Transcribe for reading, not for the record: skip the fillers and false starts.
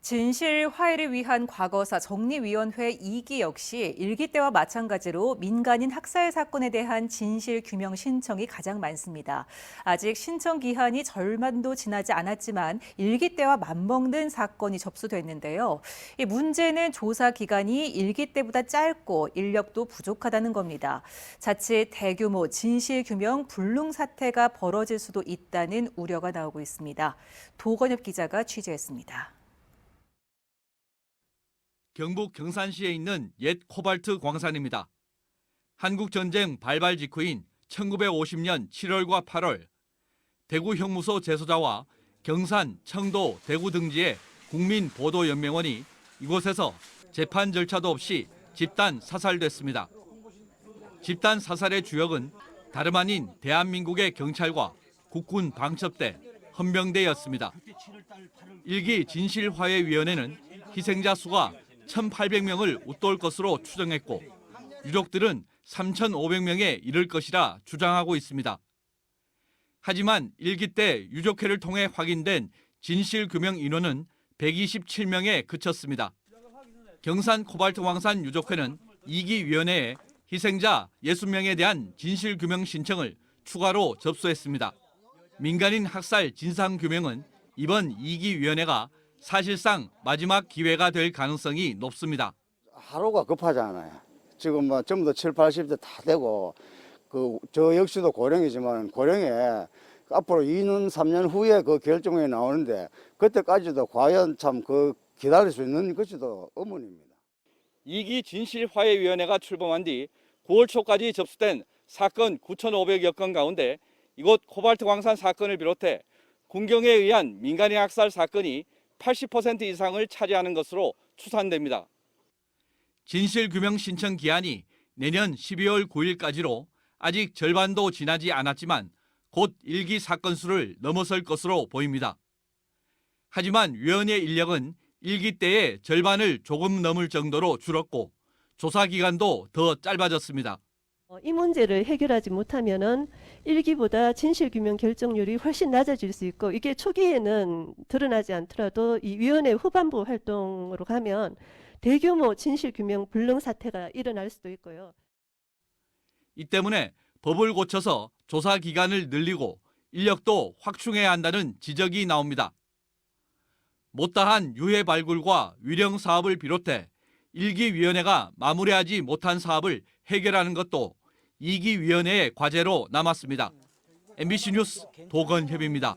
진실 화해를 위한 과거사 정리위원회 2기 역시 1기 때와 마찬가지로 민간인 학살 사건에 대한 진실 규명 신청이 가장 많습니다. 아직 신청 기한이 절반도 지나지 않았지만 1기 때와 맞먹는 사건이 접수됐는데요. 이 문제는 조사 기간이 1기 때보다 짧고 인력도 부족하다는 겁니다. 자칫 대규모 진실 규명 불능 사태가 벌어질 수도 있다는 우려가 나오고 있습니다. 도건엽 기자가 취재했습니다. 경북 경산시에 있는 옛 코발트 광산입니다. 한국전쟁 발발 직후인 1950년 7월과 8월, 대구 형무소 재소자와 경산, 청도, 대구 등지의 국민보도연맹원이 이곳에서 재판 절차도 없이 집단 사살됐습니다. 집단 사살의 주역은 다름 아닌 대한민국의 경찰과 국군 방첩대, 헌병대였습니다. 1기 진실화해위원회는 희생자 수가 1,800명을 웃돌 것으로 추정했고 유족들은 3,500명에 이를 것이라 주장하고 있습니다. 하지만 1기 때 유족회를 통해 확인된 진실규명 인원은 127명에 그쳤습니다. 경산 코발트 광산 유족회는 2기 위원회에 희생자 60명에 대한 진실규명 신청을 추가로 접수했습니다. 민간인 학살 진상규명은 이번 2기 위원회가 사실상 마지막 기회가 될 가능성이 높습니다. 하루가 급하잖아요. 지금 뭐 전부 다 70, 80대 다 되고 저 역시도 고령이지만 고령에 앞으로 2년, 3년 후에 그 결정이 나오는데 그때까지도 과연 참 기다릴 수 있는 것이도 의문입니다. 2기 진실화해위원회가 출범한 뒤 9월 초까지 접수된 사건 9,500여 건 가운데 이곳 코발트 광산 사건을 비롯해 군경에 의한 민간인 학살 사건이 80% 이상을 차지하는 것으로 추산됩니다. 진실규명 신청 기한이 내년 12월 9일까지로 아직 절반도 지나지 않았지만 곧 1기 사건 수를 넘어설 것으로 보입니다. 하지만 위원회 인력은 1기 때의 절반을 조금 넘을 정도로 줄었고 조사 기간도 더 짧아졌습니다. 이 문제를 해결하지 못하면은 1기보다 진실규명 결정률이 훨씬 낮아질 수 있고 이게 초기에는 드러나지 않더라도 이 위원회 후반부 활동으로 가면 대규모 진실규명 불능 사태가 일어날 수도 있고요. 이 때문에 법을 고쳐서 조사 기간을 늘리고 인력도 확충해야 한다는 지적이 나옵니다. 못다한 유해 발굴과 위령 사업을 비롯해 1기 위원회가 마무리하지 못한 사업을 해결하는 것도 2기 위원회의 과제로 남았습니다. MBC 뉴스 도건협입니다.